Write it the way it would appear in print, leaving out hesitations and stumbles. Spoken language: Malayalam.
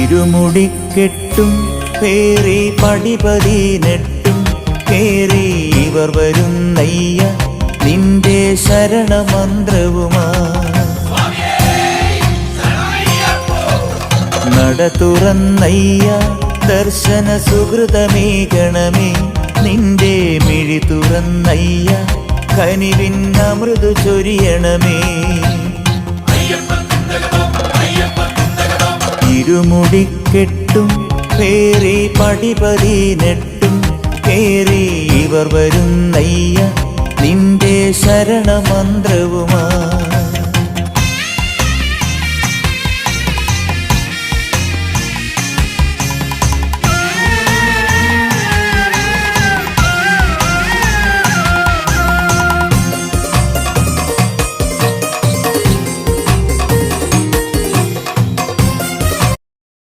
ഇരുമുടിക്കെട്ടും പേറി പടിപതിനെട്ടും കേറി ഇവർ വരുന്നയ്യ നിന്റെ ശരണമന്ത്രവുമാ. നട തുറന്നയ്യ ദർശന സുഹൃതമേകണമേ നിന്റെ മിഴി തുറന്നയ്യ കനിവിൻ അമൃതു ചൊരിയണമേ. ഇരുമുടിക്കെട്ടും പേറി പടിപതിനെട്ടും കേറി ഇവർ വരുന്നയ്യ നിന്റെ ശരണമന്ത്രവുമാ.